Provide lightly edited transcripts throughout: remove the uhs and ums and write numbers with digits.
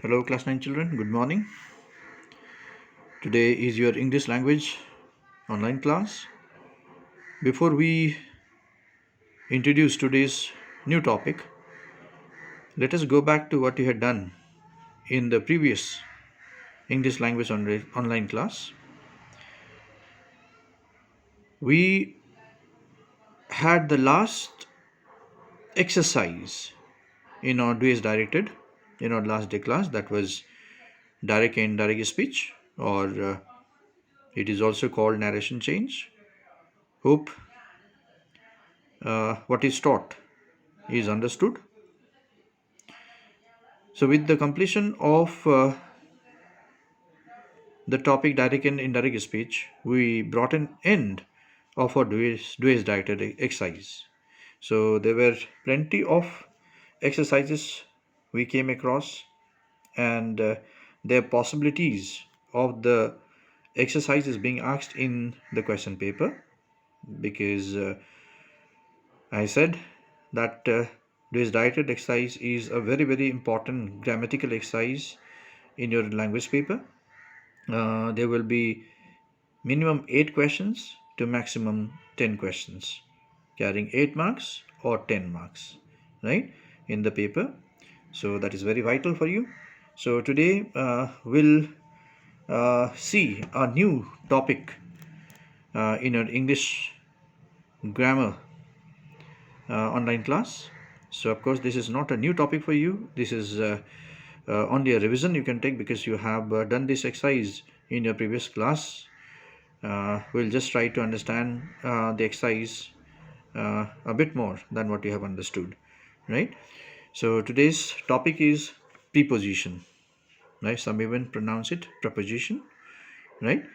Hello, class 9 children. Good morning. Today is your English language online class. Before we introduce today's new topic, let us go back to what you had done in the previous English language online class. We had the last exercise in our Do As Directed in our last day class, that was direct and indirect speech, or it is also called narration change. Hope what is taught is understood. So with the completion of the topic direct and indirect speech, we brought an end of our Do As Directed exercise. So there were plenty of exercises we came across, and there are possibilities of the exercises being asked in the question paper, because I said that Do As Directed exercise is a very important grammatical exercise in your language paper. There will be minimum 8 questions to maximum 10 questions, carrying 8 marks or 10 marks, right, in the paper. So that is very vital for you. So today we'll see a new topic in our English grammar online class. So of course this is not a new topic for you. This is only a revision you can take, because you have done this exercise in your previous class. We'll just try to understand the exercise a bit more than what you have understood, right? So today's topic is preposition, right? Some even pronounce it preposition, right?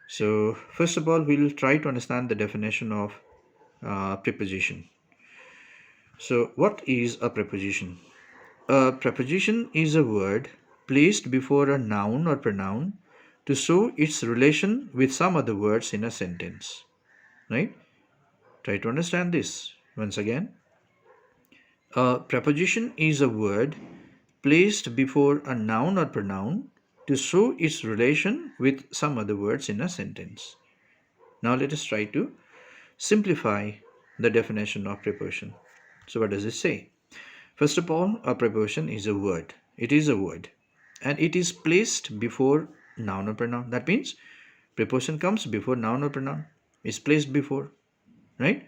So first of all, we'll try to understand the definition of preposition. So what is a preposition? A preposition is a word placed before a noun or pronoun to show its relation with some other words in a sentence, right? Try to understand this once again. A preposition is a word placed before a noun or pronoun to show its relation with some other words in a sentence. Now let us try to simplify the definition of preposition. So what does it say? First of all, a preposition is a word. It is a word, and it is placed before noun or pronoun. That means preposition comes before noun or pronoun. Is placed before, right?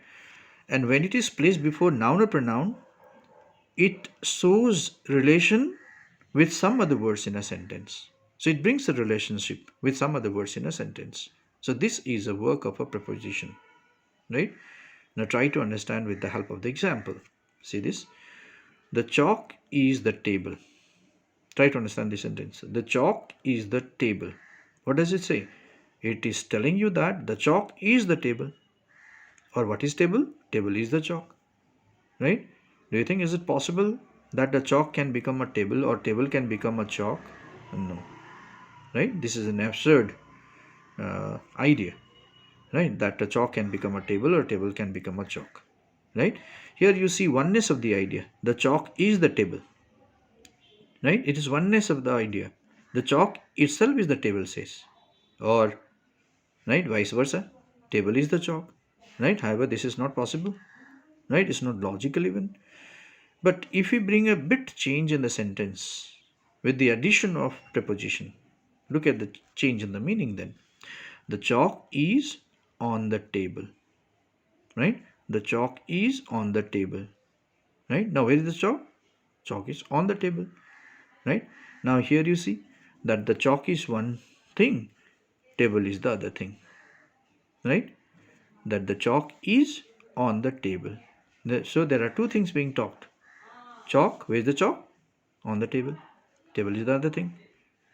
And when it is placed before noun or pronoun, it shows relation with some other words in a sentence. So it brings a relationship with some other words in a sentence. So this is a work of a preposition, right? Now try to understand with the help of the example. See this? The chalk is the table. Try to understand this sentence. The chalk is the table. What does it say? It is telling you that the chalk is the table. Or what is table? Table is the chalk, right? Do you think is it possible that the chalk can become a table or table can become a chalk? No, right? This is an absurd idea, right? That a chalk can become a table or table can become a chalk, right? Here you see oneness of the idea. The chalk is the table, right? It is oneness of the idea. The chalk itself is the table, says, or right, vice versa. Table is the chalk, right? However, this is not possible, right? It's not logical even. But if we bring a bit change in the sentence with the addition of preposition, look at the change in the meaning then. The chalk is on the table, right? The chalk is on the table, right? Now where is the chalk? Chalk is on the table, right? Now here you see that the chalk is one thing, table is the other thing, right? That the chalk is on the table. So there are two things being talked. Chalk, where is the chalk? On the table. Table is the other thing,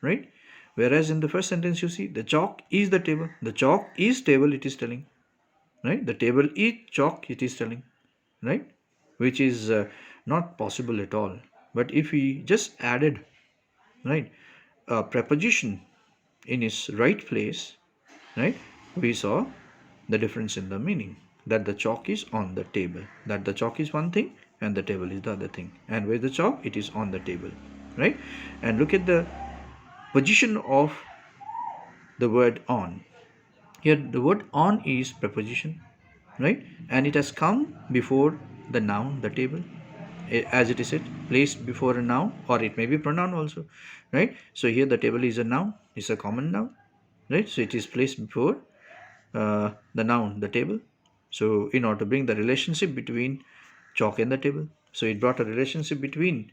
right? Whereas in the first sentence you see the chalk is the table. The chalk is table, it is telling, right? The table is chalk, it is telling, right? Which is not possible at all. But if we just added, right, a preposition in its right place, right, we saw the difference in the meaning, that the chalk is on the table, that the chalk is one thing and the table is the other thing. And where is the chalk? It is on the table, right? And look at the position of the word on. Here the word on is preposition, right? And it has come before the noun, the table, as it is said, placed before a noun, or it may be pronoun also, right? So here the table is a noun, it's a common noun, right? So it is placed before the noun, the table. So in order to bring the relationship between chalk and the table, so it brought a relationship between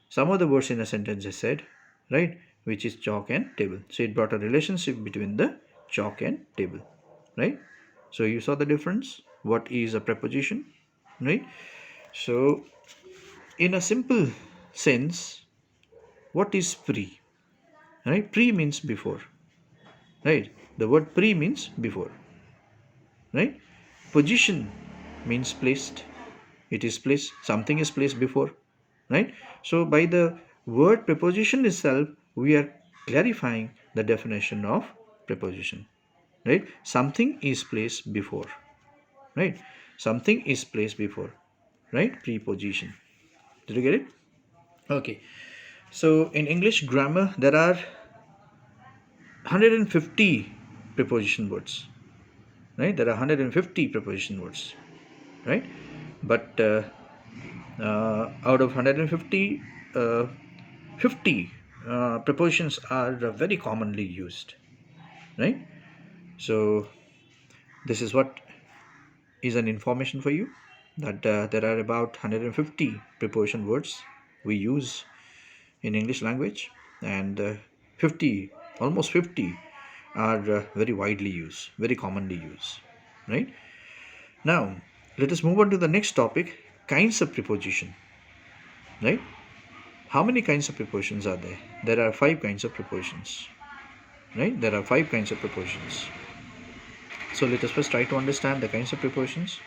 some of the words in a sentence is said, right, which is chalk and table. So it brought a relationship between the chalk and table, right? So you saw the difference. What is a preposition, right? So in a simple sense, what is pre, right? Pre means before, right? The word pre means before, right? Position means placed. It is placed, something is placed before, right? So by the word preposition itself, we are clarifying the definition of preposition, right? Something is placed before, right? Something is placed before, right? Preposition. Did you get it? Okay. So in English grammar, there are 150 preposition words, right? There are 150 preposition words, right? But out of 150, 50 prepositions are very commonly used, right? So this is what is an information for you, that there are about 150 preposition words we use in English language, and 50, almost 50 are very widely used, very commonly used, right? Now let us move on to the next topic, kinds of preposition, right? How many kinds of prepositions are there? There are 5 kinds of prepositions, right? There are 5 kinds of prepositions. So let us first try to understand the kinds of prepositions.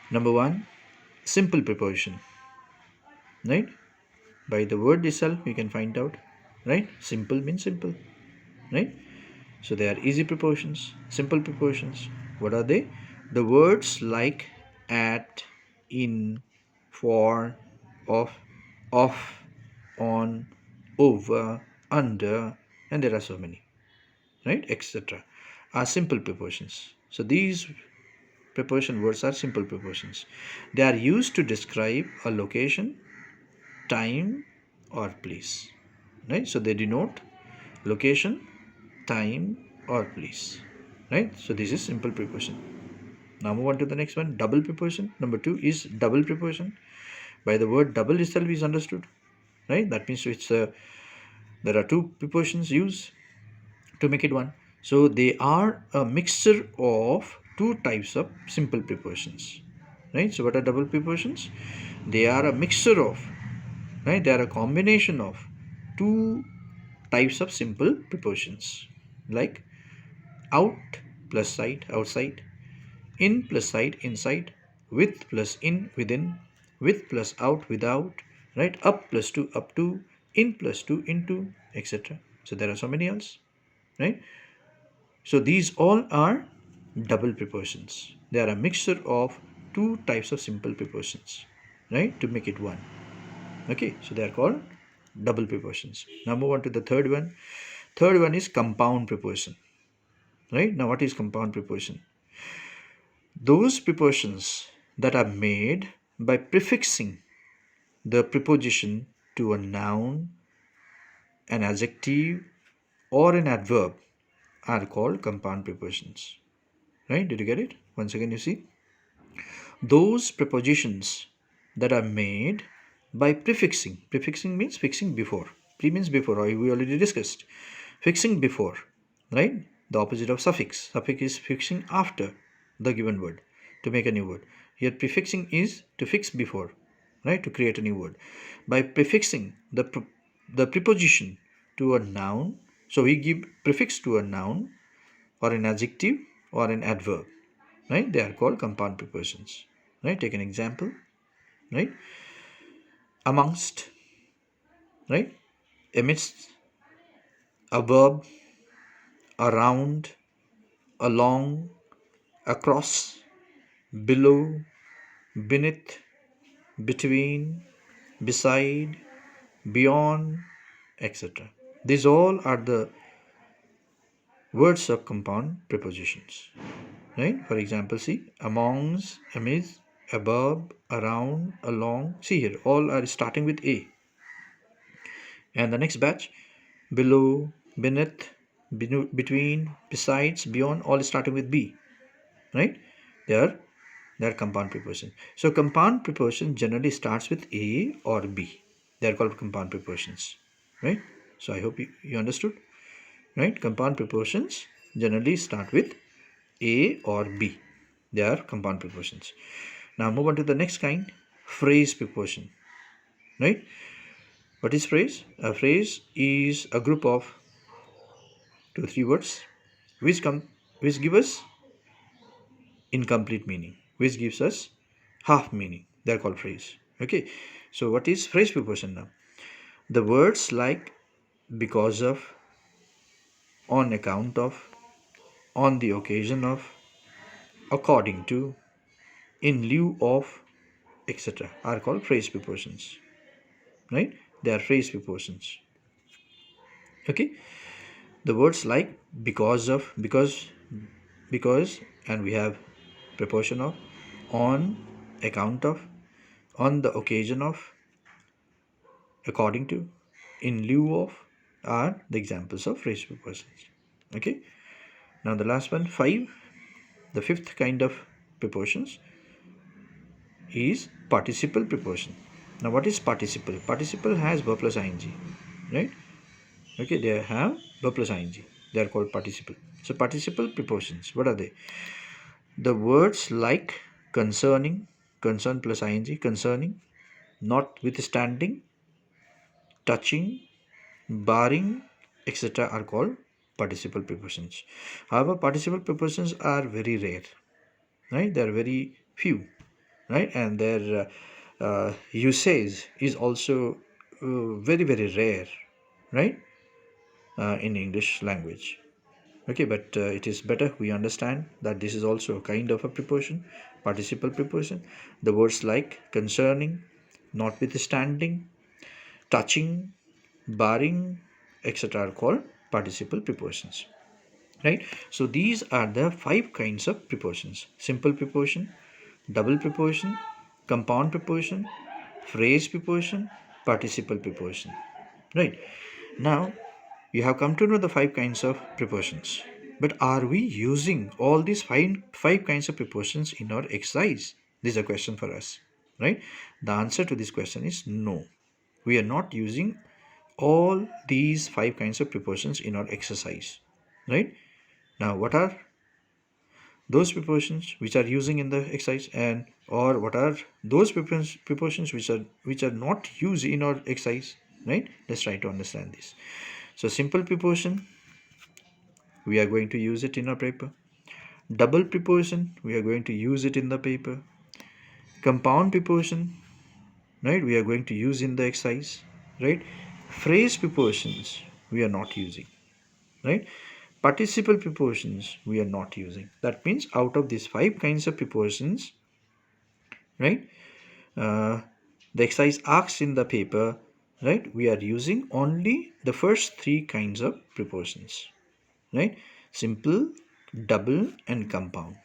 Number one, simple preposition, right? By the word itself, you can find out, right? Simple means simple, right? So they are easy prepositions, simple prepositions. What are they? The words like at, in, for, of, on, over, under, and there are so many, right, etc., are simple prepositions. So these preposition words are simple prepositions. They are used to describe a location, time, or place, right? So they denote location, time, or place, right? So this is simple preposition. Now move on to the next one, double preposition. Number 2 is double preposition. By the word double itself is understood, right? That means there are 2 prepositions used to make it one. So they are a mixture of 2 types of simple prepositions, right? So what are double prepositions? They are a mixture of, right? They are a combination of 2 types of simple prepositions, like out plus side, outside, in plus side, inside, with plus in, within, with plus out, without, right? Up plus to, up to, in plus to, into, etc. So there are so many else, right? So these all are double prepositions. They are a mixture of 2 types of simple prepositions, right, to make it one. Okay, so they are called double prepositions. Now move on to the third one. Third one is compound preposition, right? Now what is compound preposition? Those prepositions that are made by prefixing the preposition to a noun, an adjective, or an adverb are called compound prepositions, right? Did you get it? Once again, you see, those prepositions that are made by prefixing means fixing before, pre means before, or we already discussed, fixing before, right? The opposite of suffix is fixing after the given word to make a new word. Here prefixing is to fix before, right, to create a new word. By prefixing the preposition to a noun, so we give prefix to a noun or an adjective or an adverb, right? They are called compound prepositions, right? Take an example, right? Amongst, right? Amidst, above, around, along, across, below, beneath, between, beside, beyond, etc. These all are the words of compound prepositions. Right? For example, see, amongst, amidst, above, around, along. See here, all are starting with A. And the next batch, below, beneath, between, besides, beyond, all starting with B. Right? They are compound prepositions. So compound preposition generally starts with A or B. They are called compound prepositions. Right? So I hope you understood. Right? Compound prepositions generally start with A or B. They are compound prepositions. Now move on to the next kind, phrase preposition. Right? What is phrase? A phrase is a group of 2-3 words which give us incomplete meaning, which gives us half meaning. They are called phrase. Okay. So what is phrase preposition now? The words like because of, on account of, on the occasion of, according to, in lieu of, etc. are called phrase prepositions. Right? They are phrase prepositions. Okay. The words like because of, because, and we have preposition of, on account of, on the occasion of, according to, in lieu of are the examples of phrase prepositions. Okay. Now the last one, 5, the fifth kind of prepositions is participle preposition. Now what is participle? Participle has verb plus ing, right? Okay, they have verb plus ing. They are called participle. So participle prepositions, what are they? The words like concerning, concern plus ing, concerning, notwithstanding, touching, barring, etc. are called participle prepositions. However, participle prepositions are very rare, right? They are very few, right? And their usage is also very, very rare, right? In English language. Okay, but it is better we understand that this is also a kind of a preposition, participle preposition. The words like concerning, notwithstanding, touching, barring, etc. are called participle prepositions. Right? So these are the 5 kinds of prepositions: simple preposition, double preposition, compound preposition, phrase preposition, participle preposition. Right? Now you have come to know the 5 kinds of prepositions. But are we using all these five kinds of prepositions in our exercise? This is a question for us. Right? The answer to this question is no. We are not using all these 5 kinds of prepositions in our exercise. Right? Now what are those prepositions which are using in the exercise, and or what are those prepositions which are not used in our exercise? Right? Let's try to understand this. So simple preposition, we are going to use it in our paper. Double preposition, we are going to use it in the paper. Compound preposition, right, we are going to use in the exercise. Right? Phrase prepositions, we are not using. Right? Participle prepositions, we are not using. That means out of these 5 kinds of prepositions, right, uh, the exercise asks in the paper, right, we are using only the first 3 kinds of prepositions. Right? Simple, double, and compound.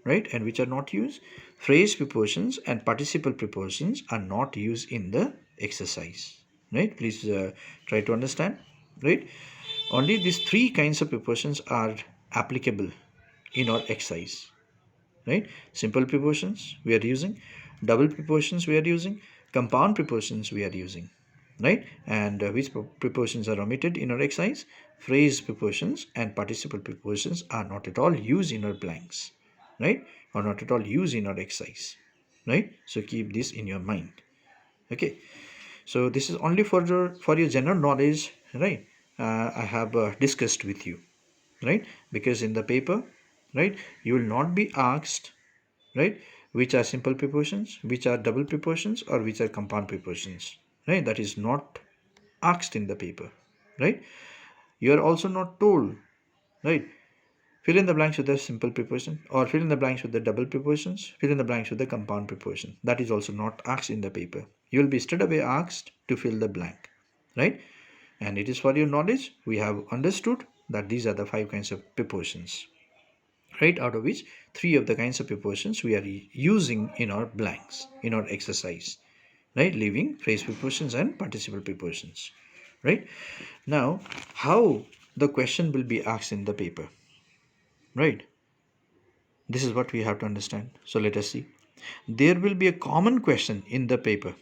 Right? And which are not used? Phrase prepositions and participle prepositions are not used in the exercise. Right? Please try to understand. Right? Only these 3 kinds of prepositions are applicable in our exercise. Right? Simple prepositions we are using, double prepositions we are using, compound prepositions we are using. Right? And which prepositions are omitted in our exercise? Phrase prepositions and participle prepositions are not at all used in our blanks. Right? Or not at all used in our exercise. Right? So keep this in your mind. Okay. So this is only for your general knowledge. Right? I have discussed with you. Right? Because in the paper, right, you will not be asked, right, which are simple prepositions, which are double prepositions, or which are compound prepositions. Right? That is not asked in the paper. Right? You are also not told, right, Fill in the blanks with the simple preposition, or fill in the blanks with the double prepositions, fill in the blanks with the compound preposition. That is also not asked in the paper. You will be straight away asked to fill the blank, right? And it is for your knowledge. We have understood that these are the 5 kinds of prepositions, right? Out of which 3 of the kinds of prepositions we are using in our blanks, in our exercise, right? Leaving phrase prepositions and participle prepositions, right? Now, how the question will be asked in the paper, right? This is what we have to understand. So let us see. There will be a common question in the paper,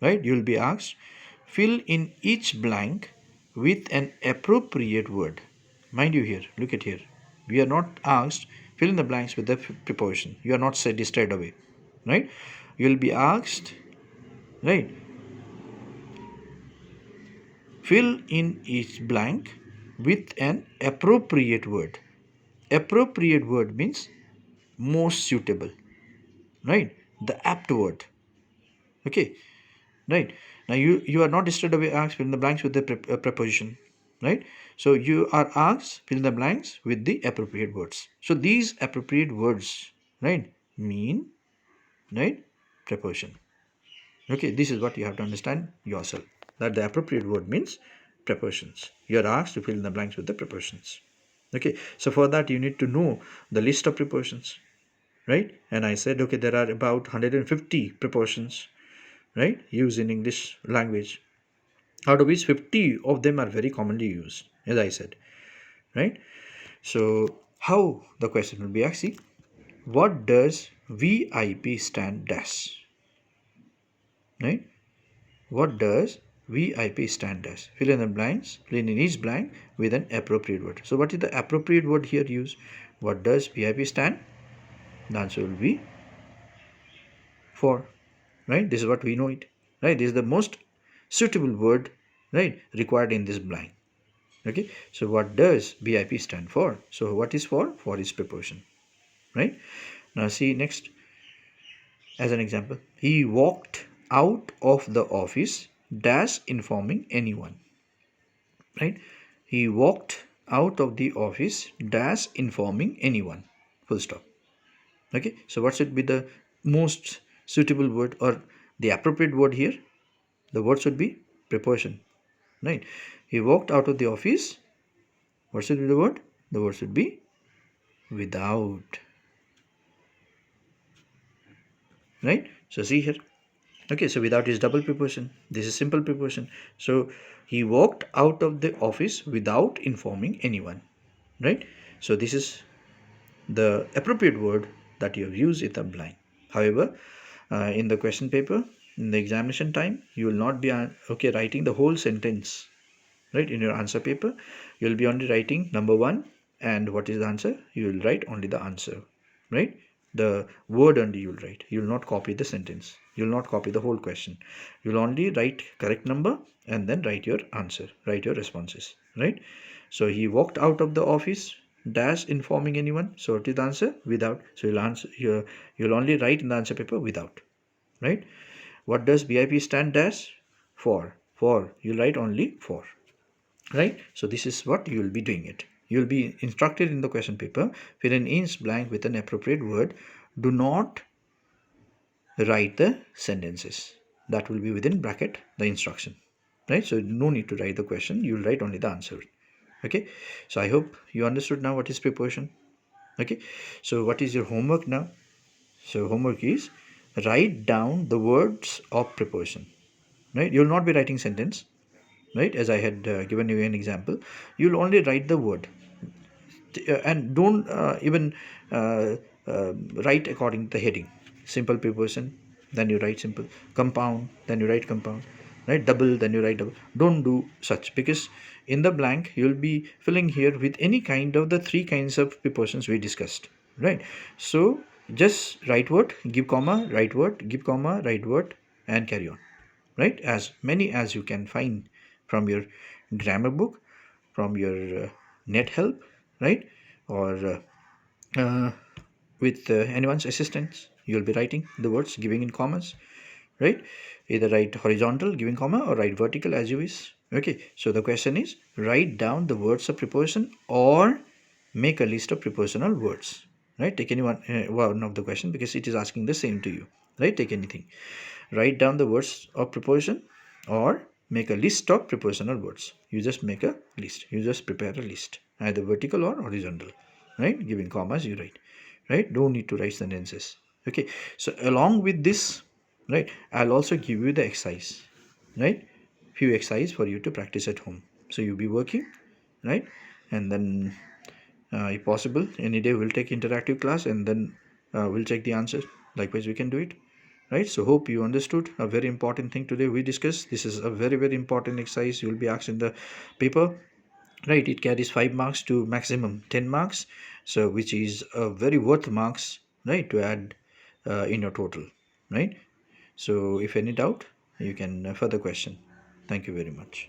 right? You will be asked, fill in each blank with an appropriate word. Mind you here, look at here. We are not asked, fill in the blanks with the preposition. You are not said straight away, right? You will be asked, right? Fill in each blank with an appropriate word. Appropriate word means most suitable, right? The apt word. Okay, right? Now you are not straight away asked fill in the blanks with the preposition, right? So you are asked fill in the blanks with the appropriate words. So these appropriate words, right, mean, right, preposition. Okay, this is what you have to understand yourself, that the appropriate word means prepositions. You are asked to fill in the blanks with the prepositions. Okay, so for that you need to know the list of prepositions, right? And I said, okay, there are about 150 prepositions, right, used in English language, out of which 50 of them are very commonly used, as I said, right? So how the question will be asked? See, what does VIP stand dash, right? What does VIP stand as? Fill in the blanks, fill in each blank with an appropriate word. So what is the appropriate word here used? What does VIP stand? The answer will be for, right? This is what we know it, right? This is the most suitable word, right, required in this blank. Okay, so what does VIP stand for? So what is for? For is preposition, right? Now see next, as an example, he walked out of the office dash informing anyone, right? He walked out of the office dash informing anyone, full stop. Okay, so what should be the most suitable word or the appropriate word here? The word should be preposition, right? He walked out of the office. What should be the word? The word should be without, right? So see here. Okay, so without is double preposition. This is simple preposition. So he walked out of the office without informing anyone, right? So this is the appropriate word that you have used in the blank. However, in the question paper, in the examination time, you will not be writing the whole sentence, right? In your answer paper, you will be only writing number 1, and what is the answer? You will write only the answer, right? The word only you will write. You will not copy the sentence. You will not copy the whole question. You will only write correct number and then write your answer, write your responses, right? So he walked out of the office dash informing anyone. So what is the answer? Without. So you'll answer, you'll only write in the answer paper without, right? What does VIP stand dash for? For, you write only for, right? So this is what you will be doing it. You will be instructed in the question paper, fill in each blank with an appropriate word. Do not write the sentences. That will be within bracket the instruction, right? So no need to write the question. You will write only the answer. Okay, so I hope you understood now what is preposition. Okay, so what is your homework now? So homework is write down the words of preposition, right? You will not be writing sentence, right? As I had given you an example, you will only write the word, and don't even uh, write according to the heading. Simple preposition, then you write simple. Compound, then you write compound, right? Double, then you write double. Don't do such, because in the blank you will be filling here with any kind of the 3 kinds of prepositions we discussed, right? So just write word, give comma, write word, give comma, write word, and carry on, right? As many as you can find from your grammar book, from your net help, right? Or uh, with anyone's assistance, you'll be writing the words, giving in commas, right? Either write horizontal giving comma or write vertical, as you wish. Okay, so the question is, write down the words of preposition or make a list of prepositional words. Right? Take any one of the question, because it is asking the same to you. Right? Take anything. Write down the words of preposition, or make a list of prepositional words. You just make a list. You just prepare a list, either vertical or horizontal. Right? Giving commas, you write. Right? Don't need to write sentences. Okay. So along with this, right, I'll also give you the exercise. Right? Few exercise for you to practice at home. So you'll be working, right? And then if possible, any day we'll take interactive class, and then we'll check the answer. Likewise, we can do it. Right? So hope you understood a very important thing today we discussed. This is a very, very important exercise. You will be asked in the paper. Right? It carries 5 marks to maximum 10 marks. So which is a very worth marks, right, to add in your total. Right? So if any doubt, you can further question. Thank you very much.